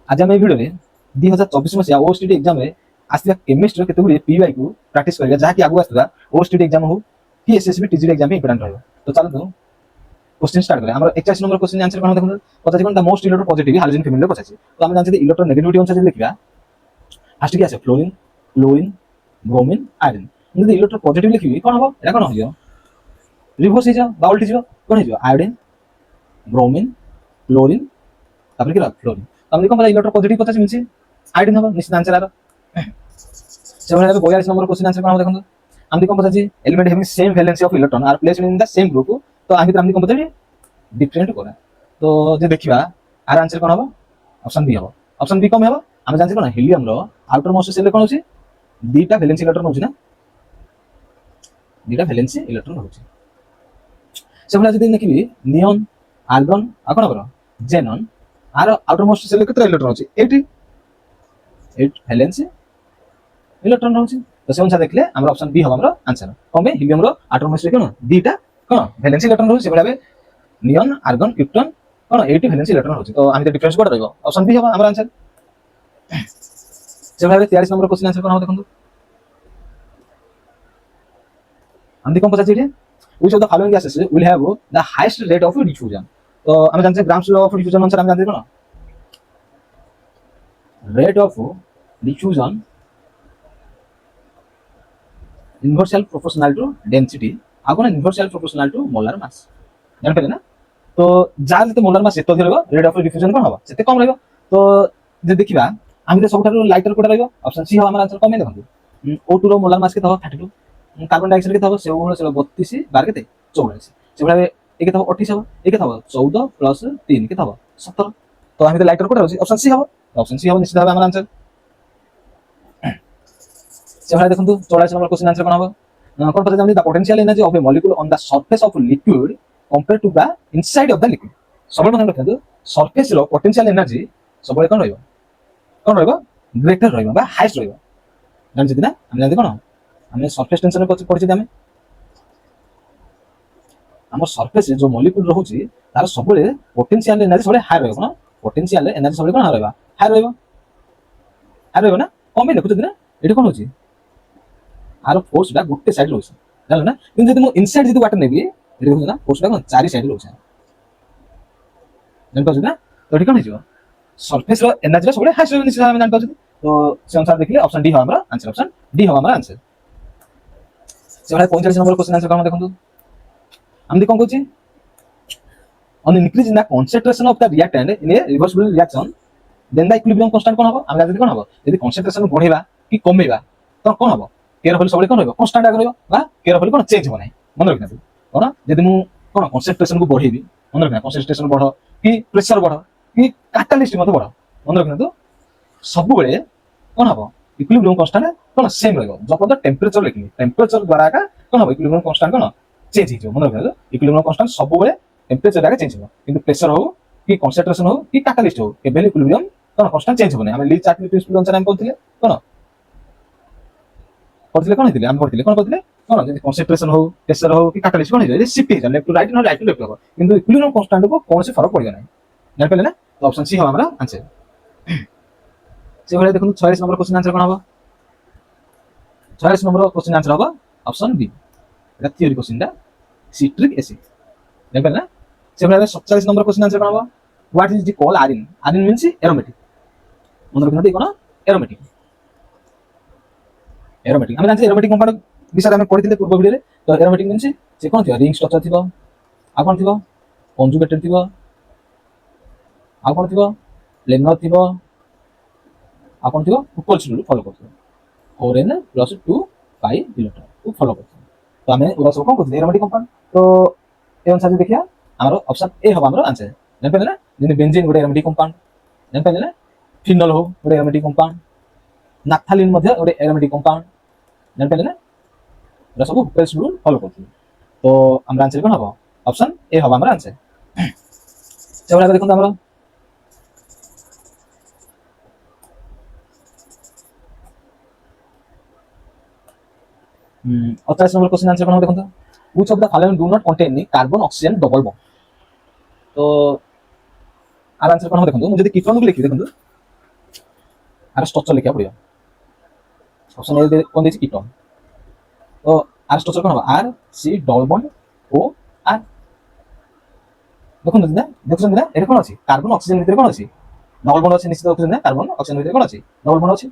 आज आम भिडियो 2024 मसीहा ओएसटीडी एग्जाम रे आसला केमिस्ट्री केते गुडी पीवाई को प्रैक्टिस करिया जहा कि आगु आसला ओएसटीडी एग्जाम हो कि एसएसबी टीजीडी एग्जाम इंपोर्टेंट रहबो। तो चलो तो क्वेश्चन स्टार्ट करें। हमर 41 नंबर क्वेश्चन आंसर कोन देखो पचासी कोन the most electropositive hydrogen female रे पचासी। तो हम जानते इलेक्ट्रो नेगेटिविटी अनुसार लिखिबा फर्स्ट की आसे फ्लोरीन क्लोरीन ब्रोमीन आयरन। यदि इलेक्ट्रो पॉजिटिव लिखिबी कोन हो एटा कोन हो जियो रिवर्स हो जाओ बाउल्ट जियो कोन हो जियो आयोडीन ब्रोमीन क्लोरीन तापर की फ्लोरीन। हम देखो मतलब इलेक्ट्रो पॉजिटिव 50 मिलछि आयोडीन हो निश्चित आंसर आरो से भले 42 नंबर क्वेश्चन आंसर कोन देखो हम देखो पचाछि element having same valency of electron are placed in the same group. तो हम हम देखो पचाछि डिफरेंट कोना। तो जे देखिबा आर आंसर कोन हो ऑप्शन बी हो। ऑप्शन बी कम हो हम जानछि कोन हीलियम रो आउटर मोस्ट सेल कोन होछि दीटा वैलेंसी इलेक्ट्रॉन होछि ना दीटा वैलेंसी इलेक्ट्रॉन होछि। से भले जदि देखिबी नियॉन आर्गन आ कोन बरो जेनन आर आउटर मोस्ट सेल केते इलेक्ट्रॉन होछि 8 वैलेंसी इलेक्ट्रॉन होछि। तो से अनुसार देखले हमर ऑप्शन बी हो हमर आंसर कमे हीलियम रो आउटर मोस्ट कोन दीटा कोन वैलेंसी इलेक्ट्रॉन होछि। से भले नियॉन आर्गन क्रिप्टन कोन 8 वैलेंसी इलेक्ट्रॉन होछि। तो हम डिफरेंस कोड रहइबो ऑप्शन बी हो हमर आंसर। से भले 43 नंबर क्वेश्चन आंसर कोन हो देखंतु हम देखो पचाछि जे which of the following gases will have the highest rate of diffusion। तो हम जानते हैं ग्राम्स लॉ ऑफ डिफ्यूजन अनुसार हम जानते हैं कोन rate of diffusion inversely proportional to density आ कोन inversely proportional to molar mass जान पले ना। तो जार जते मोलर मास सेतो रहबो रेट ऑफ डिफ्यूजन कोन होबो सेते कम रहबो। तो जे देखिबा हम सब ठारो लाइटर कोड रहबो ऑप्शन सी हो हमर आंसर कमे देखंतु O2 रो मोलर मास के थबो 32 कार्बन डाइऑक्साइड के थबो से ओहो से 32 12 केते 84 से भले एके थबो 28 हो एके थबो 14 प्लस 3 के थबो 17। तो हम लाइटर कोड रहछि ऑप्शन सी हो। ऑप्शन सी हो निश्चित भाबे हमर आंसर। से भले देखंतु 44 नंबर क्वेश्चन आंसर कोन होबो कोन पता जानि the potential energy of a molecule on the surface of liquid compare to the inside of the liquid. सबले मन रखंतु सरफेस रो पोटेंशियल एनर्जी सबले कोन रहइबो ग्रेटर रहइबो बा हाईएस्ट रहइबो जानि जति ना हम जानते कोन हम सरफेस टेंशन पढ़ी हम आम सरफेस जो मॉलिक्यूल रोचे तार सब पोटेंशियल एनर्जी सब हाई रहा पोटेंशियल एनर्जी सब कौन हाई रहा ना कम देखुच ना ये कौन हो आर फोर्स गोटे साइड रोचे जान ना कि इनसाइड जो वाटर नेबी ना फोर्स कौन चार साइड रोचे जान ना। तो ये कौन हो सरफेस एनर्जी सब हाई रहा निश्चित जान पार्टी। तो से अनुसार देखिए ऑप्शन डी हो हमारा आंसर ऑप्शन डी हो हमारा आंसर। से 45 नंबर क्वेश्चन आंसर कोन देखंतु हम देखो Kochi on increase in the concentration of the reactant in a reversible reaction then the equilibrium constant कोन हबो हम जानते कोन हबो यदि concentration बढ़ेबा कि कमेबा तो कोन हबो केयरफुल सबले कोन हबो कांस्टेंट आगे रहबो बा केयरफुल कोन चेंज हो नै मन रखना कोन यदि मु कोन concentration को बढ़ेबी मन रखना concentration बढ़ो कि प्रेशर बढ़ो कि कैटालिस्ट मत बढ़ो मन रखना तो सब बेले कोन हबो इक्विलिब्रियम कांस्टेंट कोन सेम रहबो जब द टेंपरेचर लिखली टेंपरेचर द्वारा का कोन हबो इक्विलिब्रियम कांस्टेंट कोन चेंज हो मन रखना इक्विलिब्रियम कांस्टेंट सब बेले टेंपरेचर आगे चेंज हो किंतु प्रेशर हो कि कंसंट्रेशन हो कि कैटालिस्ट हो केबेल इक्विलिब्रियम कोन कांस्टेंट चेंज हो नै हम ली चार्ट प्रिंसिपल अनुसार हम बोलथिले कोन हम पढ़थिले कोन जदि कंसंट्रेशन हो प्रेशर हो कि कैटालिस्ट कोन हो शिफ्ट हो लेफ्ट टू राइट न राइट टू लेफ्ट हो किंतु इक्विलिब्रियम कांस्टेंट को कोन से फरक पड़ियो नै जान पले ना। तो ऑप्शन सी हो हमरा आंसर। से भले देखो 46 नंबर क्वेश्चन आंसर कोन हबो 46 नंबर क्वेश्चन आंसर हबो ऑप्शन बी एटा थ्योरी क्वेश्चन दा सिट्रिक एसिड जान पले ना। से भले 47 नंबर क्वेश्चन आंसर कोन हबो what is the call iron iron means aromatic मन रखना दे कोन एरोमेटिक हम जानते एरोमेटिक कंपाउंड विषय हम पढ़िथिले पूर्व वीडियो रे। तो एरोमेटिक मींस से कोन थियो रिंग स्ट्रक्चर थिबो आ कोन थिबो कंजुगेटेड थिबो आ कोन थिबो प्लेनर थिबो आ कोन थिबो इक्वल्स रूल फॉलो करथिबो 4n + 2 पाई इलेक्ट्रॉन को फॉलो करथिबो। तो हमें उरा सब कोन करथिले एरोमेटिक कंपाउंड। तो ए अनुसार देखिया हमरो ऑप्शन ए हो हमरो आंसर जान पले ना जेने बेंजीन गोटे एरोमेटिक कंपाउंड जान पले ना फिनोल हो गोटे एरोमेटिक कंपाउंड नाफ्थालिन मध्ये गोटे एरोमेटिक कंपाउंड जान पले ना उरा सब इक्वल्स रूल फॉलो करथिबो। तो हमरा आंसर कोन हबो ऑप्शन ए हो हमरो आंसर। चलो आगे देखो हमरो 48 नंबर क्वेश्चन आंसर कोन देखो which of the following do not contain knee carbon oxygen double bond. तो आर आंसर कोन देखो मु जदी कीटोन को लिखि देखो ଆର ଷ୍ଟ୍ରକ୍ଚର ଲେଖିବାକୁ ପଡ଼ିବ। ଅପସନ୍ ଏ କ'ଣ ଦେଇଛି କିଟୋନ୍, ତ ଆର ଷ୍ଟ୍ରକ୍ଚର କ'ଣ ହେବ ଆର ସି ଡବଲ ବଣ୍ଡ ଓ ଆର। ଦେଖନ୍ତୁ ନା ଦେଖୁଛନ୍ତି ନା ଏଠି କ'ଣ ଅଛି କାର୍ବନ ଅକ୍ସିଜେନ ଭିତରେ କ'ଣ ଅଛି ଡବଲ ବଣ୍ଡ ଅଛି ନିଶ୍ଚିତ ଦେଖୁଛନ୍ତି ନା କାର୍ବନ ଅକ୍ସିଜେନ ଭିତରେ କ'ଣ ଅଛି ଡବଲ ବଣ୍ଡ ଅଛି।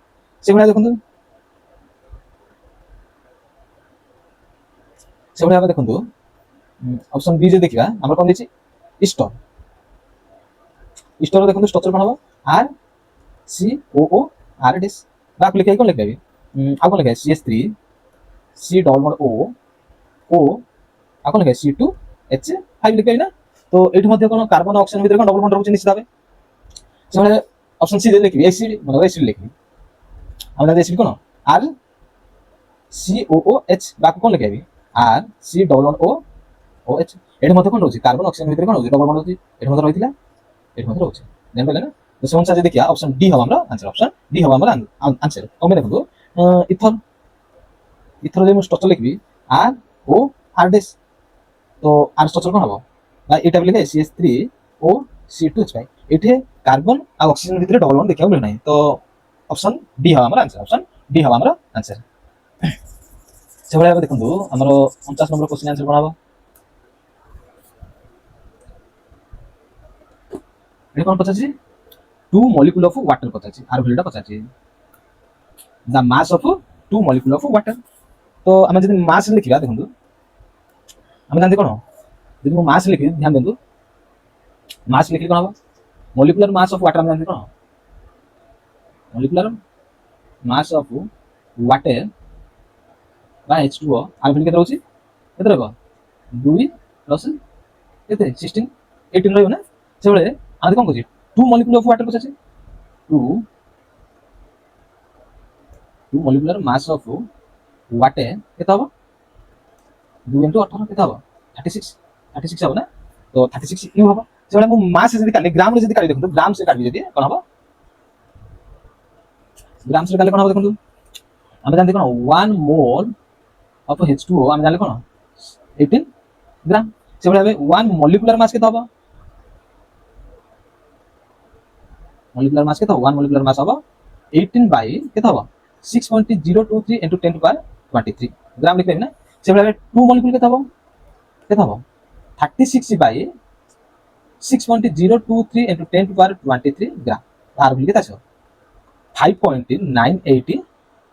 ସେଭଳିଆ ଦେଖନ୍ତୁ ସେଭଳିଆ ଭାବେ ଦେଖନ୍ତୁ ଅପସନ୍ ବି ଯଦି ଦେଖିବା ଆମର କ'ଣ ଦେଇଛି ଇଷ୍ଟର। ଇଷ୍ଟର ଦେଖନ୍ତୁ ଷ୍ଟ୍ରକ୍ଚର କ'ଣ ହେବ ଆର ସି ଓ ଓ ଆର ଡିସ୍ ବାକୁ ଲେଖିକି କ'ଣ ଲେଖିବି ଆଉ କ'ଣ ଲେଖିବା CH3 ସି ଡବଲ ବଣ୍ଡ ଓ ଓ ଆଉ କ'ଣ ଲେଖିବା C2H5 ଲେଖିବି ନା। ତ ଏଇଠି ମଧ୍ୟ କ'ଣ କାର୍ବନ ଅକ୍ସିଜେନ ଭିତରେ କ'ଣ ଡବଲ ବଣ୍ଡ ରହୁଛି ନିଶ୍ଚିତ ଭାବେ। ସେଭଳିଆ ଅପସନ୍ ସି ଲେଖିବି ଏସିଡ୍ ମାନେ ଏସିଡ୍ ଲେଖିବି আমরা এসিড কোন আর COOH বাকি কোন লেখাবি আর সি ডবল বন্ড ও OH এর মধ্যে কোন রয়েছে কার্বন অক্সিজেন ভিতরে কোন রয়েছে ডবল বন্ড রয়েছে এর মধ্যে রয়েছিল এর মধ্যে রয়েছে জানবেন না। তো সেমন সাজে দেখিয়া অপশন ডি হবে আমরা आंसर অপশন ডি হবে আমরা आंसर কমে দেখো ইথর ইথর যে স্ট্রাকচার লিখবি আর ও আর ডেস তো আর স্ট্রাকচার কোন হবে না এটা লিখে CH3 ও C2H5 এঠে কার্বন আর অক্সিজেন ভিতরে ডবল বন্ড দেখিବାକୁ ମିଳେ ନାହିଁ। তো অপশন ডি হবে আমার आंसर অপশন ডি হবে আমার आंसर। সেভাবে ভাবে দেখুন আমার 49 নম্বর কোশ্চেন आंसर কোন হবে এটা কোন পচাছি টু মলিকুল অফ ওয়াটার পচাছি আর ভ্যালুটা পচাছি the mass of two molecule of water. তো আমি যদি মাস লিখিবা দেখুন আমি জানি কোন যদি মু মাস লিখি ধ্যান দেন মাস লিখলে কোন হবে মলিকুলার মাস অফ ওয়াটার আমি জানি কোন মলিকুলার mass of water বা H2O আর ভ্যালু কেতে রହୁଛି কেতে ରହିବ 2 প্লস কেতে 16 18 ରହିବ ନା। ସେବେଳେ ଆମେ କ'ଣ କରୁଛି 2 molecule of water ପଚାରିଛି 2 molecular mass of water କେତେ ହେବ 2 * 18 କେତେ ହେବ 36 ହେବ ନା। ତ 36 ୟୁ ହେବ। ସେବେଳେ ମୁଁ ମାସ ଯଦି କାଲି ଗ୍ରାମ ରେ ଯଦି କାଲି ଦେଖନ୍ତୁ ଗ୍ରାମ ସେ କାଲି ଯଦି କ'ଣ ହେବ ग्राम से काले कोन हम देखु हम जानते कोन 1 मोल ऑफ H2O हम जानले कोन 18 ग्राम। से बळे 1 मॉलिक्यूलर मास के तबा मॉलिक्यूलर मास के तो 1 मॉलिक्यूलर मास होबा 18 बाय के तबा 6.023 * 10 to power 23 ग्राम लिखबे ना। से बळे 2 मॉलिक्यूल के तबा 36 बाय 6.023 * 10 to power 23 ग्राम आर बिल के तासो 5.980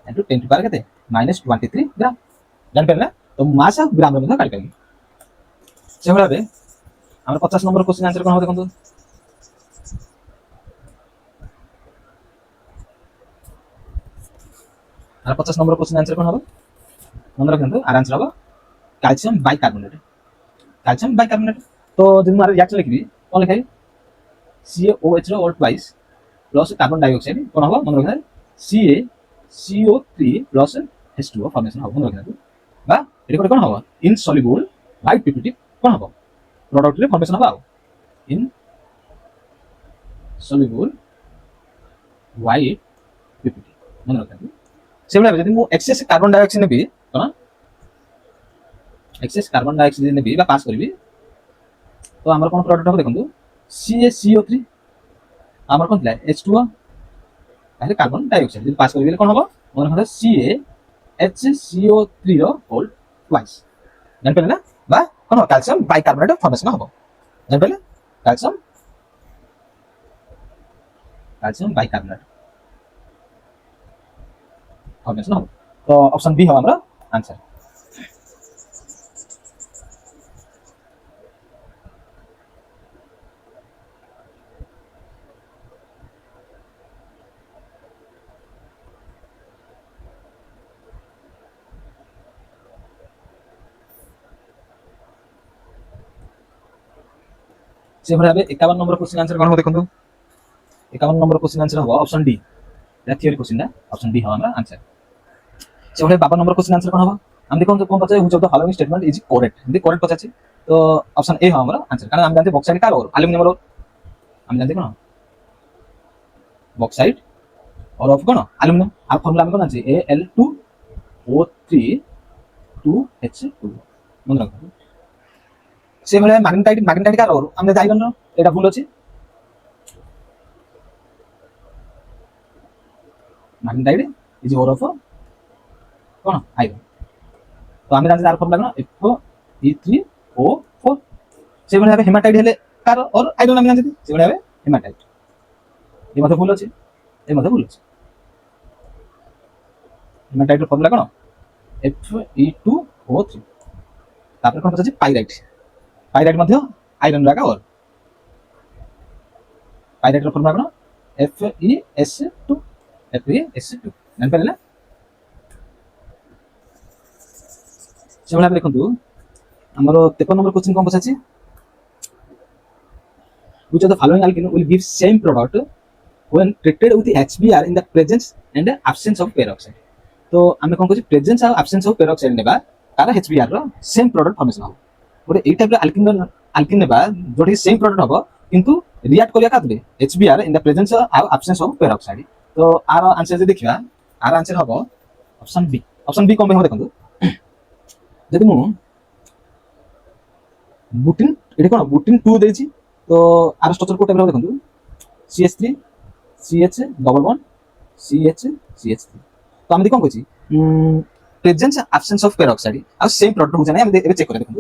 into 10 to power कहते -23 ग्राम जान पे ना। तो मास ऑफ ग्राम में काट पाएंगे से बड़ा बे हमर 50 नंबर क्वेश्चन आंसर कोन हो देखंतु আর 50 নম্বর কোশ্চেন आंसर কোন হবে মনে রাখন্তু আর आंसर হবে ক্যালসিয়াম বাইকার্বনেট। ক্যালসিয়াম বাইকার্বনেট তো যদি মারে রিঅ্যাকশন লিখবি কোন লিখাই CaOH র ওল্ড টুইস प्लस कार्बन डाइऑक्साइड कोन हो मन रखना CaCO3 प्लस H2O फॉर्मेशन हो मन रखना बा एटा कोन हो इनसॉल्युबल वाइट पीपीटी कोन हो प्रोडक्ट रे फॉर्मेशन हो इन सॉल्युबल वाइट पीपीटी मन रखना। से बळे जदि मु एक्सेस कार्बन डाइऑक्साइड नेबी कोन एक्सेस कार्बन डाइऑक्साइड नेबी बा पास करबी तो हमर कोन प्रोडक्ट हो देखंतु CaCO3 আমার কোন ଥିଲା H2O তাহলে কার্বন ডাইঅক্সাইড যদি পাস করি গেলে কোন হবে মনে হলো CaHCO3 র হোল টুইস জান পেলে না বা কোন ক্যালসিয়াম বাইকার্বনেট ফর্মেশন হবে জান পেলে ক্যালসিয়াম বাইকার্বনেট ফর্মেশন হবে। তো অপশন বি হবে আমরা आंसर। से भाबे 51 नंबर क्वेश्चन आंसर कोन हो देखंतु 51 नंबर क्वेश्चन आंसर हो ऑप्शन डी या थियरी क्वेश्चन ना ऑप्शन डी हो हमरा आंसर। से भाबे 52 नंबर क्वेश्चन आंसर कोन हो हम देखो कोन पचाए which of the following statement is correct हिंदी करेक्ट पचाची तो ऑप्शन ए हो हमरा आंसर कारण हम जानते बॉक्साइड का और एल्युमिनियम और हम जानते कोन बॉक्साइड और ऑफ कोन एल्युमिनियम आ फार्मूला हम कोन আছে Al2O3 2H2 मन रखो। से भले मैग्नेटाइट का और हमने जाइगन एटा भूल अछि ম্যাগনেটাইড ইজ ওর অফ কোন আয়রন। তো আমি জানি তার ফর্মুলা কোন FeO4। সেভাবে হবে হেমাটাইট হলে কার ওর আয়রন আমি জানি সেভাবে হবে হেমাটাইট। এর মধ্যে ভুল আছে, এর মধ্যে ভুল আছে। হেমাটাইটের ফর্মুলা কোন Fe2O3। তারপরে কোন আছে পাইরাইট। পাইরাইট মধ্যে আয়রন রাখা ওর। পাইরাইটের ফর্মুলা কোন FeS2। FeS2 জানি পারলে না। সেভাবে আপনি দেখুন আমার 53 নম্বর কোশ্চেন কম আছে। Which of the following alkene will give same product when treated with HBr in the presence and absence of peroxide? তো আমি কোন করছি প্রেজেন্স আর absence of peroxide নেবা তারা HBr র সেম প্রোডাক্ট ফর্মেশন হবে। গোটে এই টাইপর আলকিন নেবা যোটি সেম প্রোডাক্ট হবো কিন্তু রিয়াক্ট করিয়া কাদবে HBr ইন দ্য প্রেজেন্স আর absence of peroxide। তো আর আনসার যদি দেখিবা আর আনসার হবো অপশন বি। অপশন বি কম হবে দেখুন। যদি মু বুটিন এটা কোন বুটিন 2 দেইছি তো আর স্ট্রাকচার কোড টাইপর দেখুন CH3 CH double bond CH CH3। তো আমি কোন কইছি প্রেজেন্স absence of peroxide আর সেম প্রোডাক্ট হচ্ছে না। আমি এবে চেক করে দেখুন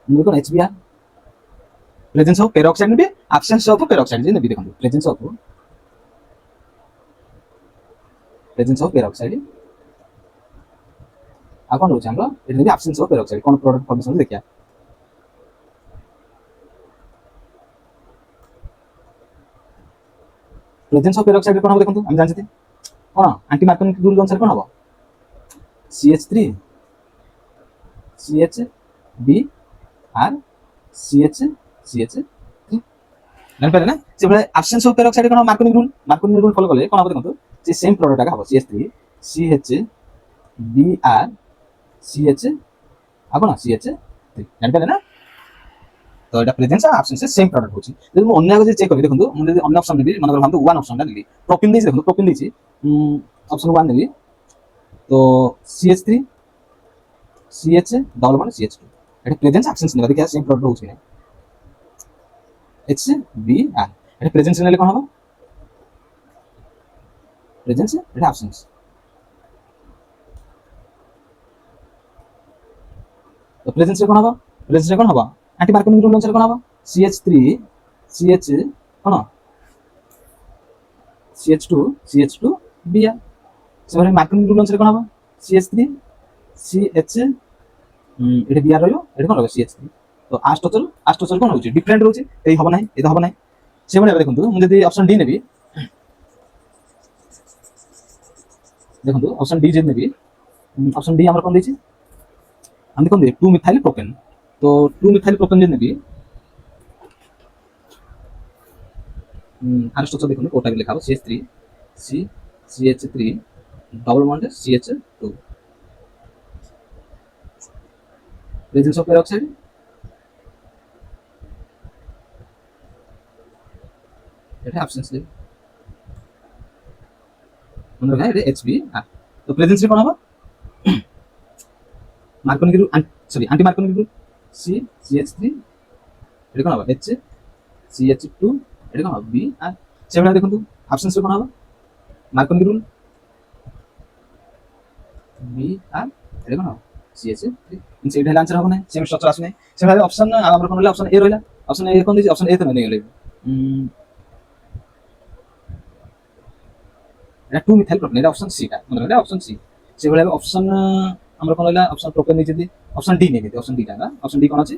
দেখুন HBr প্রেজেন্স অফ peroxide নেবে absence of peroxide যে নেবে দেখুন প্রেজেন্স অফ peroxide আর কোন রয়েছে আমরা এটা নেবে absence of peroxide কোন প্রোডাক্ট ফর্মেশন দেখিয়া প্রেজেন্স অফ peroxide কোন হবে দেখুন আমি জানছি কোন অ্যান্টি মার্কনিক রুল অনুসারে কোন হবে CH3 CH B আর CH CH জানি পারে না সেভাবে absence of peroxide কোন মার্কনিক রুল ফলো করলে কোন হবে দেখুন যে সেম প্রোডাক্ট হবে CH3 CH B আর CH আবার না CH জানি পারে না। তো এটা প্রেজেন্স আর absence সেম প্রোডাক্ট হচ্ছে। যদি অন্য আগে চেক করি দেখুন আমি যদি অন্য অপশন নেবি মনে করলাম তো ওয়ান অপশনটা নিবি প্রোপিন দিয়েছি দেখুন প্রোপিন দিয়েছি অপশন 1 নেবি তো CH3 CH double bond CH2 এটা প্রেজেন্স absence নেবা দেখি সেম প্রোডাক্ট হচ্ছে না HBr এটা প্রেজেন্স নিলে কোন হবে প্রেজেন্স এটা absence। তো প্রেজেন্স কোন হবে অ্যান্টি মার্কনিক রুল অনুসারে কোন হবে CH3 CH কোন CH2 Br সেভাবে মার্কনিক রুল অনুসারে কোন হবে CH3 CH এটা Br রইলো এটা কোন হবে CH3। তো আষ্টচল কোন হচ্ছে ডিফারেন্ট রয়েছে এই হবে না এটা হবে না সেভাবে দেখুন আমি যদি অপশন ডি নেবি দেখুন অপশন ডি যদি নেবি অপশন ডি আমরা কোন দিয়েছি আমি কোন দিই 2 মিথাইল প্রোপেন। তো 2 মিথাইল প্রোপেন যদি নেবি আর স্ট্রাকচার দেখুন ওটা লেখা হবে CH3 CH3 double bond CH2 presence of peroxide এটা অ্যাবসেন্স দেবে মনে রাখা এটা HBr। তো প্রেজেন্স কোন হবে Markovnikov group sorry anti Markovnikov group CH3 এটা কোন হবে CH2 এটা কোন হবে Br। সেভাবে দেখুন তো অপশনস কোন হবে মার্কনিক রুল Br এটা কোন হবে CH3 এটা হলো आंसर হবে না সেম স্ট্রাকচার আসে না সেভাবে অপশন আমরা কোন হলো অপশন এ রইলা অপশন এ কোন দিছি অপশন এ তে মানে গেল এটা 2 মিথাইল প্রোপেন এটা অপশন সি টা মনে রাখলে অপশন সি সেভাবে অপশন আমরা কোন হলো অপশন প্রোপেন নিচে দিই অপশন ডি নেই অপশন ডি টা না অপশন ডি কোন আছে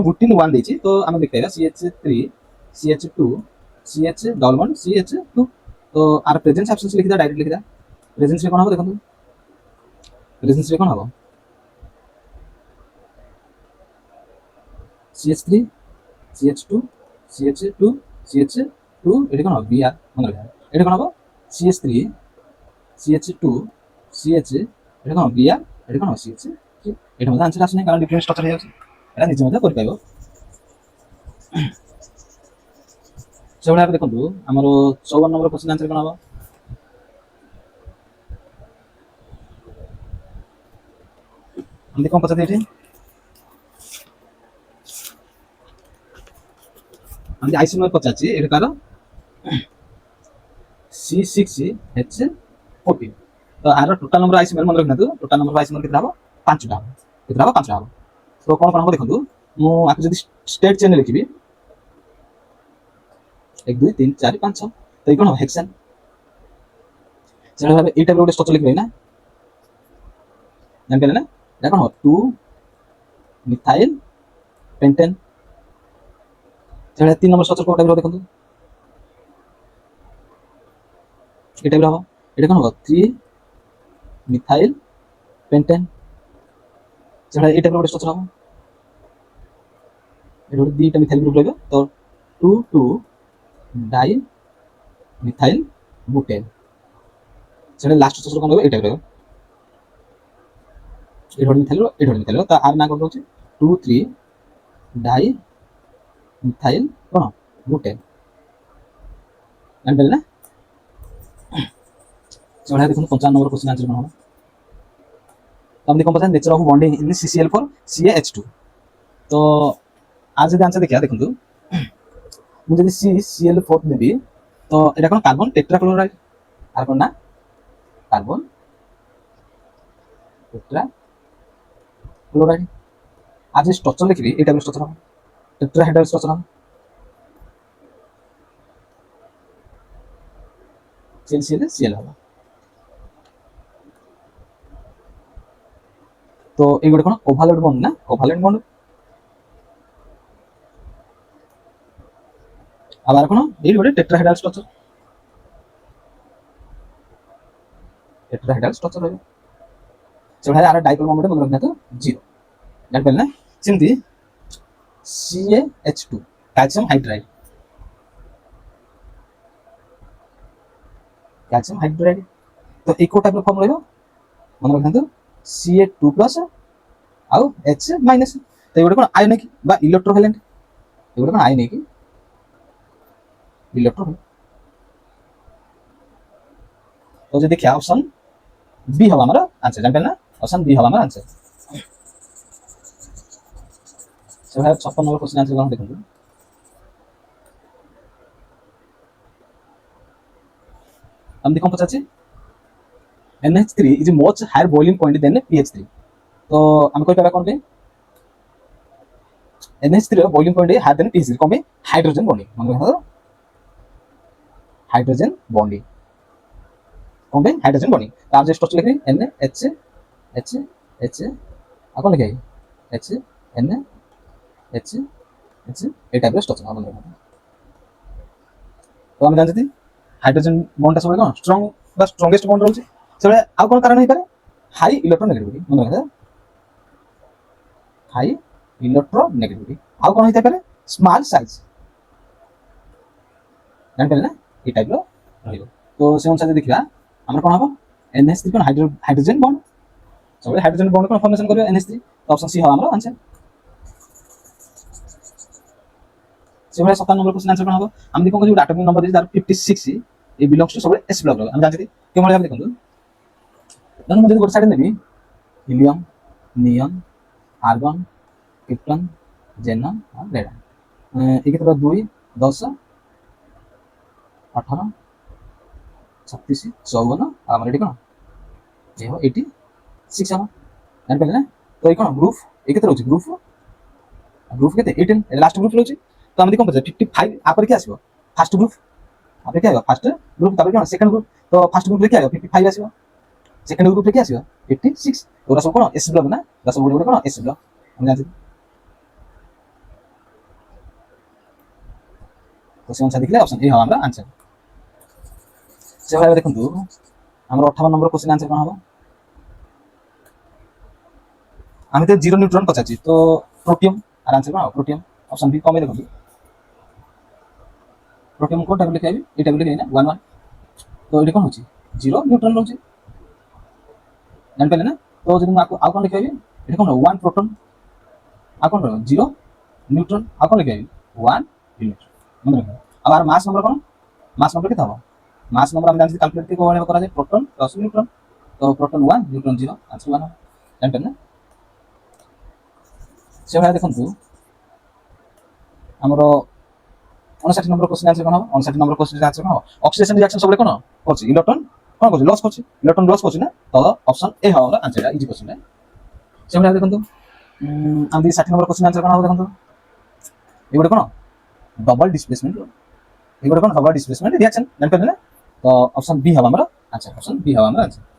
বুটিন 1 দিয়েছি তো আমরা লিখতে হবে CH3 CH2 CH double bond CH2। তো আর প্রেজেন্স অ্যাবসেন্স লিখে দাও ডাইরেক্ট লিখে দাও প্রেজেন্স কোন হবে দেখুন প্রেজেন্স কোন হবে CH3 CH2 CH2 CH2 এটা কোন হবে Br মনে রাখবেন এটা কোন হবে CH3 CH2 CH এটা কোন Br এটা কোন CH এটা মধ্যে आंसर আসে না কারণ ডিফারেন্ট স্ট্রাকচার হয়ে যাচ্ছে এটা নিচে মধ্যে করে পাইবো। সেগুলো আপনি দেখুন আমার 54 নম্বর কোশ্চেন आंसर কোন হবে আমি কম কথা দিয়েছি আমি আইসোমার পচাচ্ছি এটা কারণ C6H14 तो आर टोटल नंबर आइसोमर मन रखना टोटल नंबर आइसोमर कितना हो 5टा कितना हो 5टा हो तो कौन कौन हम देखंतु मु आके जदी स्टेट चेन लिखिबी 1 2 3 4 5 6 तो ये कौन हो हेक्सेन सेटा भाबे ए टाइप रो स्ट्रक्चर लिखबे ना जान पेले ना या कौन हो 2 मिथाइल पेंटेन सेटा 3 नंबर स्ट्रक्चर को टाइप रो देखंतु ए टाइप रो हो एटा कौन हो 3 मिथाइल पेंटेन सेटा ए टाइप रो स्ट्रक्चर हो एटा दुईटा मिथाइल ग्रुप रहबे तो 2 2 डाई मिथाइल बुटेन सेटा लास्ट स्ट्रक्चर कोन रहबे ए टाइप रहबे ए मिथाइल ता आर ना कोन रहउची 2 3 डाई मिथाइल कोन बुटेन जान पेले ना सेटा देखो 55 नंबर क्वेश्चन आंसर कोन हो तो हम देखो पता nature of bonding in CCl4 CaH2 तो आज যদি आंसर देखिया देखंतु मु जदी CCl4 नेबी तो এটা কোন কার্বন টেট্রাক্লোরাইড আর কোন না কার্বন টেট্রাক্লোরাইড आज স্ট্রাকচার লিখবি এটা স্ট্রাকচার হবে টেট্রাহেড্রাল স্ট্রাকচার হবে CL হবে তো এইগুলো কোন কোভালেন্ট বন্ড না কোভালেন্ট বন্ড আবার কোন এইগুলো টেট্রাহেড্রাল স্ট্রাকচার হবে সেটা আর ডাইপোল মোমেন্ট মনে রাখনা তো 0 জান পেল না সিমতি CaH2 ক্যালসিয়াম হাইড্রাইড তো এই কোটা ফর্ম রইব মনে রাখনা তো Ca2 প্লাস আউ H মাইনাস তো এগুলো কোন আয়নিক বা ইলেক্ট্রোভ্যালেন্ট এগুলো কোন আয়নিক ইলেক্ট্রোভ্যালেন্ট তো যদি দেখি অপশন বি হবে আমার आंसर জানবেন না অপশন বি হবে আমার आंसर সেটা 56 নম্বর কোশ্চেন आंसर কোন দেখুন আমি দেখুন পছাচ্ছি NH3 is a much higher boiling point than pH3 तो हम कोई पाबा कोन पे NH3 boiling point higher than pH3 कोन पे हाइड्रोजन बॉन्डिंग मन रखना हाइड्रोजन बॉन्डिंग कोन पे हाइड्रोजन बॉन्डिंग तो आप जो स्ट्रक्चर लिख रहे हैं NH अपन लिखे H NH ए टाइप स्ट्रक्चर हम लिखना तो हम जानते हाइड्रोजन बॉन्ड सब कोन स्ट्रांग बा स्ट्रॉन्गेस्ट बॉन्ड रहउची सेबे आ कोन कारण होई पारे हाई इलेक्ट्रोनेगेटिविटी मन रखना हाई इलेक्ट्रोनेगेटिविटी आ कोन होई पारे स्मॉल साइज जान पेले ना ए टाइप रो रहिबो तो से अनुसार देखिबा हमरा कोन हबो NH3 कोन हाइड्रोजन बॉन्ड सबे हाइड्रोजन बॉन्ड कोन फॉर्मेशन करबो NH3 तो ऑप्शन सी हो हमरा आंसर सेबे 57 नंबर क्वेश्चन आंसर कोन हबो हम देखो जो atomic number is 56 A belongs to सबे s ब्लॉक हम जानते के मतलब देखो धन मुझे गोट साइड नेबी helium neon argon krypton xenon और रेडन एक तरह 2 10 18 36 54 हमर एटी कोन जे हो 86 हम जान पेले ना तो ये कोन ग्रुप एक तरह होची ग्रुप केते 18 लास्ट ग्रुप रहउची तो हम देखो 55 आपर के आसीबो फर्स्ट ग्रुप आपरे के आइबो फर्स्ट ग्रुप तबे कोन सेकंड ग्रुप तो फर्स्ट ग्रुप लेके आइबो 55 आसीबो सेकंड ग्रुप लेके आसीबो 86 ओरा सब कोन एस ब्लॉक ना 10 गुड कोन एस ब्लॉक हम जानते तो से अनुसार देखले ऑप्शन ए हो हमरा आंसर से भाई देखंतु हमरा 58 नंबर क्वेश्चन आंसर कोन हबो আমি তো 0 নিউট্রন পচাচ্ছি তো প্রোটিয়াম আর आंसर কোন প্রোটিয়াম অপশন বি কমে দেখুন প্রোটিয়াম কোন টাইপ লিখাইবি এটা লিখাই না 1 1 তো এটা কোন হচ্ছে 0 নিউট্রন রହୁଛି জান পেলে না তো যদি মু আউ কোন লিখাইবি এটা কোন 1 প্রোটন আউ কোন 0 নিউট্রন আউ কোন লিখাইবি 1 ইলেক্ট্রন মনে রাখো আর মাস নম্বর কোন মাস নম্বর কি হবে মাস নম্বর আমি জানি ক্যালকুলেট কি কোনে করা যায় প্রোটন প্লাস নিউট্রন তো প্রোটন 1 নিউট্রন 0 आंसर 1 জান পেলে না से भाई देखंतु हमरो 59 নম্বর কোশ্চেন आंसर কোন হবে 59 নম্বর কোশ্চেন आंसर কোন হবে অক্সিডেশন রিঅ্যাকশন সবলে কোন করছে ইলেকট্রন কোন করছে লস করছে ইলেকট্রন লস করছে না তো অপশন এ হবে आंसर ইজি কোশ্চেন সেমন দেখুন তো আমি 60 নম্বর কোশ্চেন आंसर কোন হবে দেখুন তো এবারে কোন ডবল ডিসপ্লেসমেন্ট এবারে কোন ডবল ডিসপ্লেসমেন্ট রিঅ্যাকশন জানতে পারলেন তো অপশন বি হবে আমরা আচ্ছা অপশন বি হবে আমরা आंसर